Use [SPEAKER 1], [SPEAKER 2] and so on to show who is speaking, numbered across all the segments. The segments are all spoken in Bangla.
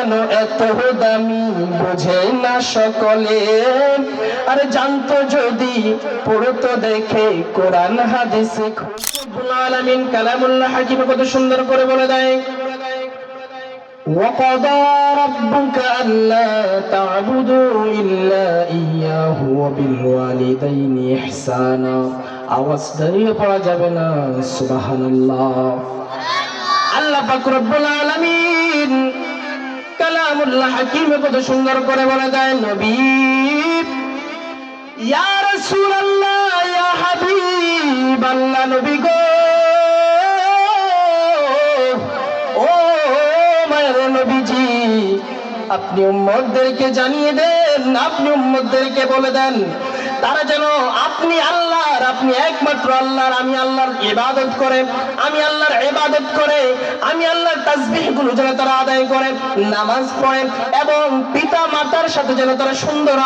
[SPEAKER 1] কেন এত দামি বুঝে না সকলে, আর জানতো যদি পড়তো দেখে কোরআন হাদিসে। রব্বুল আলামিন কালামুল্লাহ হাকিমে কত সুন্দর করে বলে দেয়, وَقَضَى رَبُّكَ أَلَّا تَعْبُدُوا إِلَّا إِيَّاهُ وَبِالْوَالِدَيْنِ إِحْسَانًا। আওয়াজ দাঁড়িয়ে পড়া যাবে না, সুবহানাল্লাহ। আল্লাহ পাক রব্বুল আলামিন কালামুল্লাহ হাকিমে কত সুন্দর করে বলে দেয়, নবী, ইয়া রাসূলুল্লাহ, ইয়া হাবিবাল্লাহ, নবী গো, ও মায়ের নবীজি, আপনি উম্মতদেরকে জানিয়ে দেন, আপনি উম্মতদেরকে বলে দেন, তারা যেন আপনি আল্লাহর, আপনি একমাত্র আল্লাহর, আমি আল্লাহর ইবাদত করে, আমি আল্লাহর ইবাদত করে, আমি আল্লাহর তাসবিহগুলো যেন তারা আদায় করে, নামাজ পড়ে, এবং পিতা মাতার সাথে যেন তারা সুন্দর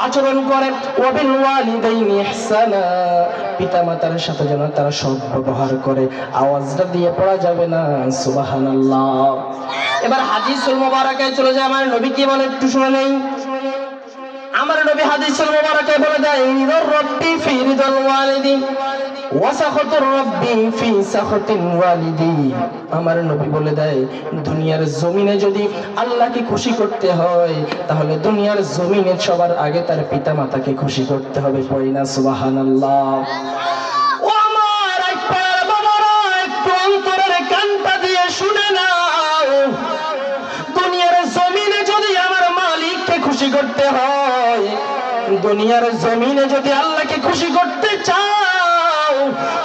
[SPEAKER 1] আচরণ করে। ওয়াবিল ওয়ালিদাইনি ইহসানা, পিতা মাতার সাথে যেন তারা সদ্ব্যবহার করে। আওয়াজটা দিয়ে পড়া যাবে না, সুবহানাল্লাহ। এবার হাদিসুল মুবারাকায় চলে যায়, আমার নবী কি বলে একটু শুনে নেই। আমার নবী হাদিসুল মুবারাকে বলে দেয়, রিদার রাব্বি ফি রিদাল ওয়ালিদি ওয়া সাখাতুর রাব্বি ফি সাখাতিল ওয়ালিদি। আমার নবী বলে দেয়, দুনিয়ার জমিনে যদি আল্লাহকে খুশি করতে হয়, তাহলে দুনিয়ার জমিনে সবার আগে তার পিতামাতাকে খুশি করতে হবে। পড়ি না সুবহানাল্লাহ। ও আমার একবার বাবারা, একটু অন্তরের কানটা দিয়ে শুনে নাও, দুনিয়ার জমিনে যদি আমার মালিককে খুশি করতে হয়, দুনিয়ার জমিনে যদি আল্লাহকে খুশি করতে চাও,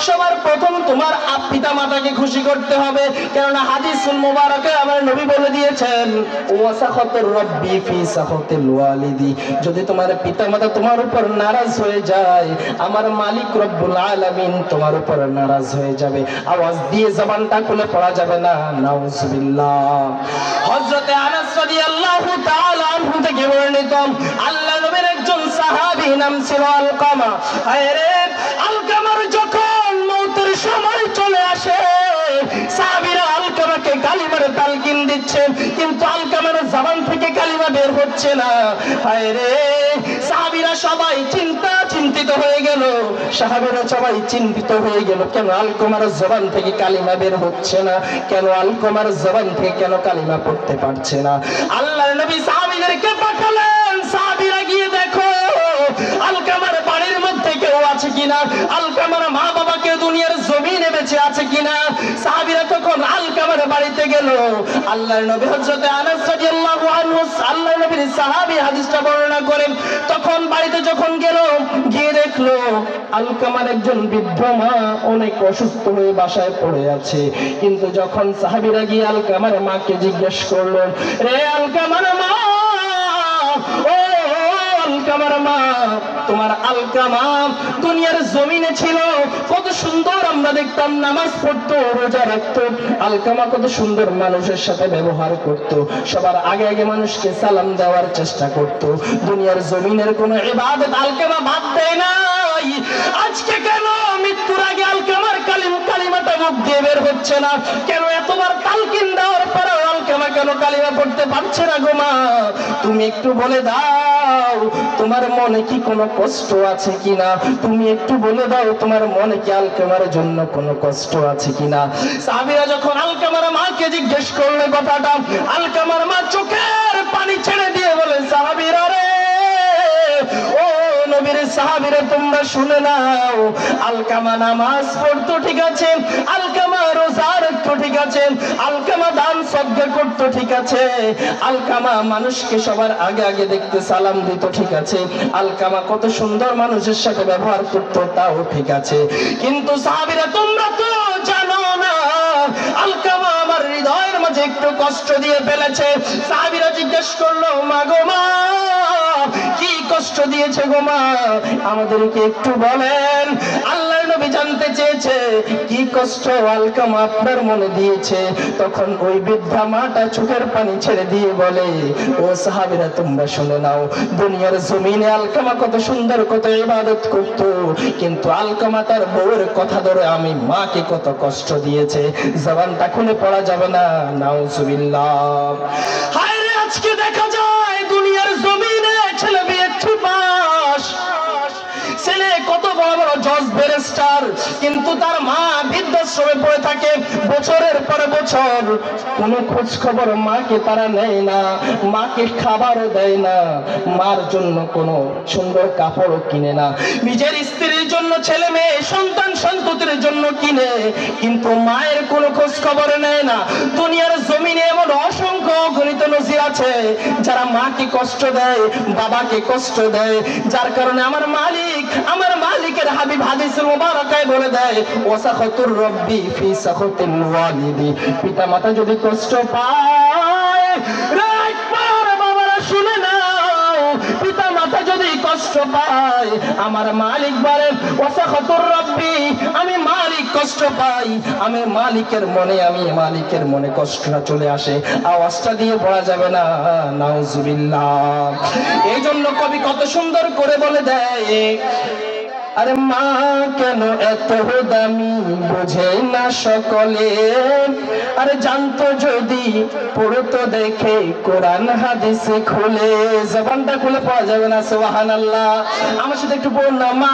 [SPEAKER 1] সবার প্রথম তোমার পিতা মাতাকে খুশি করতে হবে। কেননা হাদিসুল মুবারাকে আমার নবী বলে দিয়েছেন, ওয়াসাখাতুর রাব্বি ফি সাখাতিল ওয়ালিদি, যদি তোমার পিতা মাতা তোমার উপর নারাজ হয়ে যায়, আমার মালিক রব্বুল আলামিন তোমার উপর নারাজ হয়ে যাবে। আওয়াজ দিয়ে জবানটা খুলে পড়া যাবে না, নাউজুবিল্লাহ। হযরতে আনাস রাদিয়াল্লাহু তাআলা আনহু থেকে বর্ণিত, আল্লাহ নবীর একজন সাহাবী নাম ছিল আলকামা। আরে আলকামার যখন মওতের সময় চলে আসে, সাহাবীরা আলকামাকে কালিমার তালকিন দিচ্ছেন, কিন্তু আলকামার জবান থেকে কালিমা বের হচ্ছে না। আরে সাহাবীরা সবাই চিন্তিত হয়ে গেল, সাহাবীরা সবাই চিন্তিত হয়ে গেল, কেন আলকামার জবান থেকে কালিমা বের হচ্ছে না, কেন আলকামার জবান থেকে কেন কালিমা পড়তে পারছে না। আল্লাহর নবী সাহাবীদেরকে পাঠালেন, সাহাবীরা গিয়ে দেখো আলকামার বাড়ির মধ্যে কেউ আছে কিনা, আলকামার মা বাবা কেউ দুনিয়ার জমিনে বেঁচে আছে কিনা। সাহাবীরা তখন আলকামার বাড়িতে গেল। আল্লাহর নবী হযরতে আনাস রাদিয়াল্লাহু আনহু, আল্লাহর নবীর সাহাবী হাদিসটা বর্ণনা করেন, তখন বাড়িতে যখন গেল, গিয়ে দেখলো আলকামার একজন বৃদ্ধ মা অনেক অসুস্থ হয়ে বাসায় পড়ে আছে। কিন্তু যখন সাহাবীরা গিয়ে আলকামার মাকে জিজ্ঞেস করলো, রে আলকামার মা, ও আলকামার মা, তোমার আলকামা দুনিয়ার জমিনে ছিল, কত সুন্দর আমরা দেখতাম নামাজ পড়তো, রোজা রাখতো, আলকামা কত সুন্দর মানুষের সাথে ব্যবহার করত, সবার আগে আগে মানুষকে সালাম দেওয়ার চেষ্টা করত, দুনিয়ার জমিনের কোনো ইবাদত আলকামা বাদ দেয় নাই। আজকে কেন মৃত্যুর আগে আলকামার কালিমাটা মুখ দিয়ে বের হচ্ছে না? কেন এতবার তালকিন দেওয়ার পরেও আলকামা কেন কালিমা পড়তে পারছে না গো মা? তুমি একটু বলে দাও, তোমার মনে কি কোনো কষ্ট আছে কিনা? তুমি একটু বলে দাও, তোমার মনে কি আলকামার জন্য কোনো কষ্ট আছে কিনা? সাহাবীরা যখন আলকামার মাকে জিজ্ঞেস করলে কথাটা, আলকামার মা চোখের পানি ছেড়ে দিয়ে বলে, সাহাবীরা রে, ও নবীর সাহাবীরা, তোমরা শুনে নাও, আলকামা নামাজ পড়তো ঠিক আছে, আলকামা রোজা রাখতো ঠিক আছে, আলকামা দান সদকা করতো ঠিক আছে, আলকামা মানুষকে সবার আগে আগে দেখতে সালাম দিত ঠিক আছে, আলকামা কত সুন্দর মানুষের সাথে ব্যবহার করতো তাও ঠিক আছে, কিন্তু সাহাবীরা তোমরা তো জানো না, আলকামা আমার হৃদয়ের মাঝে একটু কষ্ট দিয়ে ফেলেছে। সাহাবীরা জিজ্ঞেস করলো, মা গো মা, কি কষ্ট দিয়েছে গো মা, আমাদেরকে একটু বলেন। আল্লাহর নবী জানতে চেয়েছে কি কষ্ট আলকামা আপনার মনে দিয়েছে। তখন ওই বৃদ্ধা মাটা চোখের পানি ছেড়ে দিয়ে বলে, ও সাহাবীরা তোমরা শুনে নাও, দুনিয়ার জমিনে আলকামা কত সুন্দর কত ইবাদত করত, কিন্তু আলকামা তার বউয়ের কথা ধরে আমি মাকে কত কষ্ট দিয়েছে। জবানটা খুলে পড়া যাবে না, নাউজুবিল্লাহ। হায় রে, আজকে দেখা যায় দুনিয়ার জমিনে ছেলে বিয়ে পাস, ছেলে কত বড় বড় জজ ব্যারিস্টার, কিন্তু তার মা বৃদ্ধাশ্রমে পড়ে থাকে বছরের পর বছর। কোনো খোঁজ খবর মাকে তারা নেয় না, মাকে খাবারও দেয় না, মার জন্য কোনো সুন্দর কাপড়ও কিনে না, নিজের স্ত্রীর জন্য, ছেলে মেয়ে সন্তান সন্ততির জন্য কিনে, কিন্তু মায়ের কোনো খোঁজ খবর নেয় না। দুনিয়ার জমিনে এমন অসংখ্য গণিত নজির আছে যারা মাকে কষ্ট দেয়, বাবাকে কষ্ট দেয়, যার কারণে আমার মালিকের হাবিব হাদিসে মুবারাকায় বলে দেয়, ওয়াসাখাতুর রাব্বি ফি সাখাতিল ওয়ালিদি। পিতা মাতা যদি কষ্ট পায়, রাত পার বাবারা শুনে নাও, পিতা মাতা যদি কষ্ট পায়, আমার মালিক বলে ওয়াসাখাতুর রাব্বি, আমি মালিক কষ্ট পাই, আমি মালিকের মনে কষ্টটা চলে আসে। আওয়াজটা দিয়ে বলা যাবে না, নাউজুবিল্লাহ। এই জন্য কবি কত সুন্দর করে বলে দেয়, আরে মা কেন এত দামি বুঝে না সকলে, আরে জানতো যদি পড়তো দেখে কোরআন হাদিসে খুলে। জবানটা খুলে পাওয়া যাবে না, সুবহানাল্লাহ। আমার সাথে একটু বল না, মা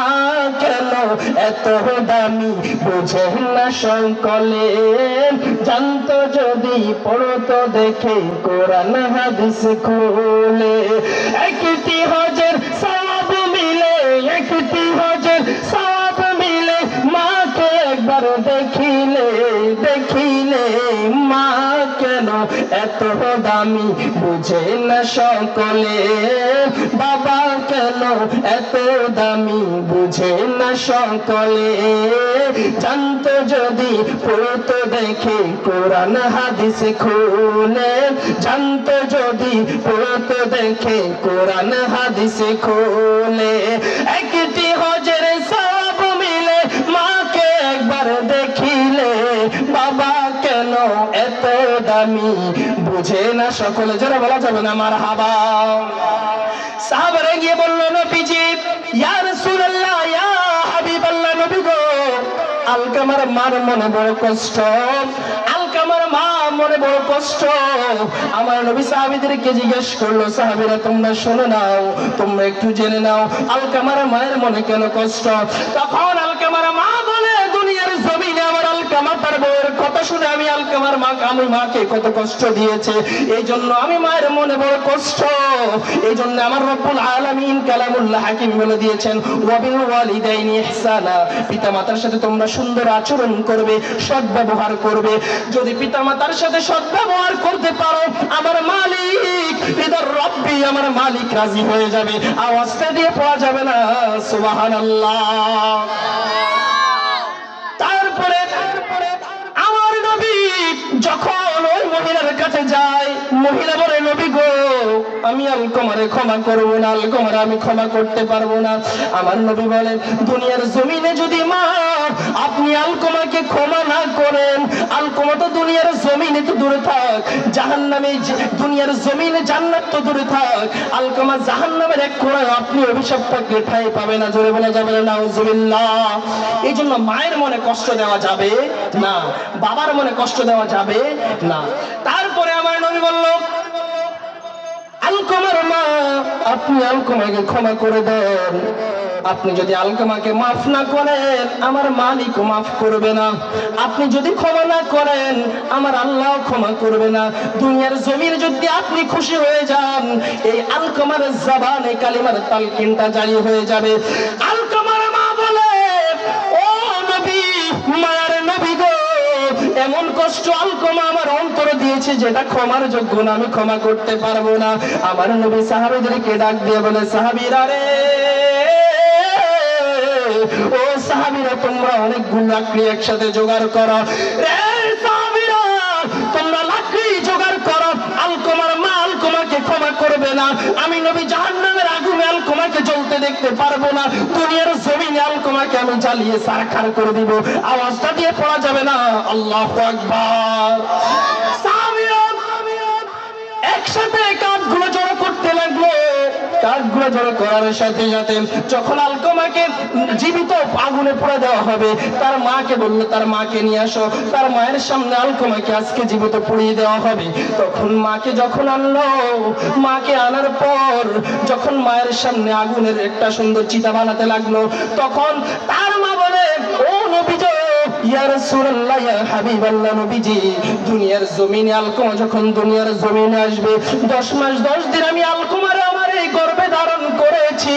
[SPEAKER 1] কেন এত দামি বুঝে না সকলে, জানতো যদি পড়তো দেখে কোরআন হাদিসে খুলে। একটি হজের সওয়াব মিলে, একটি হজের সওয়াব মিলে, মাকে একবার দেখিলে, মা কেন এত দামি বুঝে না সকলে, বাবা কেন এত দামি বুঝে না সকলে, জানতো যদি পড়তো দেখে কোরআন হাদিস খুলে, জানতো যদি পড়তো দেখে কোরআন হাদিস খুলে। একটি হজের সওয়াব মিলে, মাকে একবার দেখিলে, বাবা কেন এত দামি বুঝে না সকলে। যারা বলা যাবে না মারহাবা। সাহাবারা গিয়ে বলল, নবীজি, ইয়া রাসূলুল্লাহ, ইয়া হাবিবাল্লাহ, নবী গো, আলকামার মার মনে বড় কষ্ট, আলকামার মা মনে বড় কষ্ট। আমার নবী সাহাবীদেরকে জিজ্ঞেস করলো, সাহাবীরা তোমরা শুনে নাও, তোমরা একটু জেনে নাও, আলকামার মায়ের মনে কেন কষ্ট। তখন আলকামার মা বলে, দুনিয়ার জমিনে আমার আলকামা তার বউয়ের কথা শুনে আমি মাকে কত কষ্ট দিয়েছে, এই জন্য আমি মায়ের মনে বড় কষ্ট। এই জন্য আমার রব্বুল আলামিন কালামুল্লাহ হাকিম বলে দিয়েছেন, ওয়াবিল ওয়ালিদাইনি ইহসানা, পিতা মাতার সাথে তোমরা সুন্দর আচরণ করবে, সৎ ব্যবহার করবে। যদি পিতা মাতার সাথে সৎ ব্যবহার করতে পারো, আমার মালিক ইদার রব্বি, আমার মালিক রাজি হয়ে যাবে। আওয়াজটা দিয়ে পড়া যাবে না, সুবহানাল্লাহ। তারপরে আমার নবী যখন ওই মহিলার কাছে যায়, মহিলা বলে, নবী গো, আমি আলকামারে ক্ষমা করবো না, আলকামারে আমি ক্ষমা করতে পারবো না। আমার নবী বলেন, দুনিয়ার জমিনে যদি মা আপনি আলকামাকে ক্ষমা না করেন, আলকামা তো দুনিয়ার জমিনে তো দূরে থাক, জাহান্নামে, দুনিয়ার জমিনে জান্নাত তো দূরে থাক, আলকামা জাহান্নামের এক কোণায় আপনি অভিশাপটাকে ঠাঁই পাবে না। জোরে বলা যাবে না, নাউজুবিল্লাহ। এই জন্য মায়ের মনে কষ্ট দেওয়া যাবে না, বাবার মনে কষ্ট দেওয়া যাবে না। তারপরে আমার নবী বলল, আলকামার মা, আপনি আলকামাকে ক্ষমা করে দেন। আপনি যদি আলকামাকে মাফ না করেন, আমার মালিক মাফ করবে না। আপনি যদি ক্ষমা না করেন, আমার আল্লাহ ক্ষমা করবে না। দুনিয়ার জমিনে যদি আপনি খুশি হয়ে যান, এই আলকামার জবানে কালিমার তালকিনটা জারি হয়ে যাবে। আলকামার মা বলে, ও নবী, মায়ের নবী গো, এমন কষ্ট আলকামা আমার অন্তরে দিয়েছে যেটা ক্ষমার যোগ্য না, আমি ক্ষমা করতে পারবো না। আমার নবী সাহাবীদেরকে ডাক দিয়ে বলে, সাহাবীরা রে, ও সাহাবীরা, তোমরা অনেকগুলো লাকড়ি একসাথে জোগাড় করো। রে সাহাবীরা, তোমরা লাকড়ি জোগাড় করো। আলকামার মা আলকামাকে ক্ষমা করবে না। আমি নবী জাহান্নামের আগুনে আলকামা আলকমাকে জ্বলতে দেখতে পারবো না, দুনিয়ার জমিনে আলকমাকে আমি জ্বালিয়ে সারখার করে দিব। আওয়াজটা দিয়ে পড়া যাবে না আল্লাহু আকবার। সাহাবীরা একসাথে কাঠগুলো জড়ো করতে লাগলো। কাঠগুলো জড়ো করার সাথে সাথে যখন আলকমাকে জীবিত আগুনে পুড়ে দেওয়া হবে, তার মাকে বললো তার মাকে নিয়ে আসো, তার মায়ের সামনে আলকমাকে আজকে জীবিত পুড়িয়ে দেওয়া হবে। তখন মাকে যখন আনলো, মাকে আনার পর যখন মায়ের সামনে আগুনের একটা সুন্দর চিতা বানাতে লাগলো, তখন তার মা বলে, ও নবীজি, ইয়া রাসূলুল্লাহ, ইয়া হাবিবাল্লাহ, নবীজি, দুনিয়ার জমিনে আলকমা যখন দুনিয়ার জমিনে আসবে, 10 মাস 10 দিন আমি আলকমারে আমার এই গর্ভে ধারণ করেছি।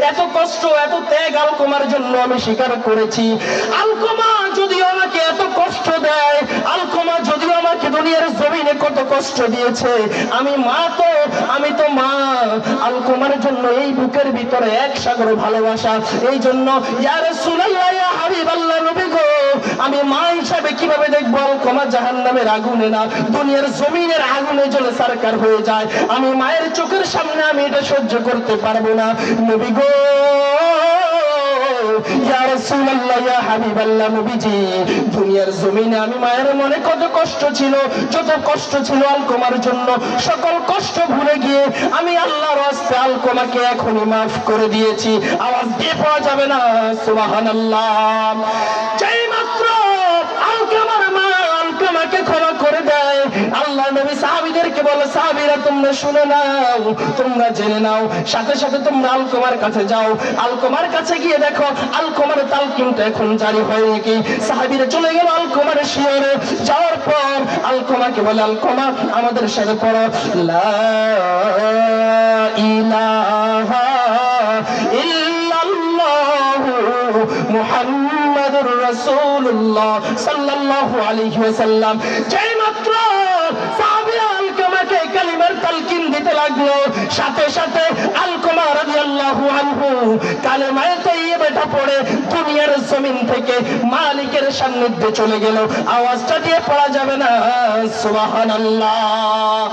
[SPEAKER 1] এত কষ্ট, এত ত্যাগ আলকমার জন্য আমি স্বীকার করেছি। আলকমা যদিও আমাকে এত কষ্ট দেয়, আলকমা যদিও আমাকে দুনিয়ার জমিনে কত কষ্ট দিয়েছে, আমি তো মা। আলকমার জন্য এই বুকের ভিতরে এক সাগর ভালোবাসা। এই জন্য ইয়া রাসূলুল্লাহ, ইয়া হাবিবাল্লাহ, নবী গো, আমি মা হিসাবে কিভাবে দেখবো আলকমা জাহান্নামের আগুনে না দুনিয়ার জমিনের আগুনে জ্বলে সারকার হয়ে যায়? আমি মায়ের চোখের সামনে আমি এটা সহ্য করতে পারবো না। নবী গো, ইয়া রাসূলুল্লাহ, ইয়া হাবিবাল্লাহ, নবীজি, দুনিয়ার জমিনে আমি মায়ের মনে কত কষ্ট ছিল, যত কষ্ট ছিল আলকমার জন্য, সকল কষ্ট ভুলে গিয়ে আমি আল্লাহর ওয়াস্তে আলকমাকে এখনই মাফ করে দিয়েছি। আওয়াজ দিয়ে পাওয়া যাবে না সুবহানাল্লাহ। যেই মাত্র আলকমার মা আলকমাকে ক্ষমা করে দেয়, আল্লাহ নবী সাহাবীদেরকে বলে, সাহাবীরা তোমরা শুনে নাও, তোমরা জেনে নাও, সাথে সাথে তোমরা আলকমার কাছে যাও। আলকমার কাছে গিয়ে দেখো আলকমার তালকিনটা এখন জারি হয় নাকি। সাহাবীরা চলে গেল আলকমার শিয়রে। যাওয়ার পর আলকমাকে বলে, আলকমা আমাদের সাথে পড়ো, লা ইলাহা ইল্লাল্লাহু মুহাম্মাদুর রাসূলুল্লাহ সাল্লাল্লাহু আলাইহি ওয়াসাল্লাম। যেই মাত্র সাহাবীরা আলকমাকে কালিমার তালকিন দিতে লাগলো, সাথে সাথে আলকমা রাদিয়াল্লাহু আনহু কালিমায়ে তাইয়্যিবাটা পড়ে দুনিয়ার জমিন থেকে মালিকের সান্নিধ্যে চলে গেল। আওয়াজটা দিয়ে পড়া যাবে না সুবহানাল্লাহ।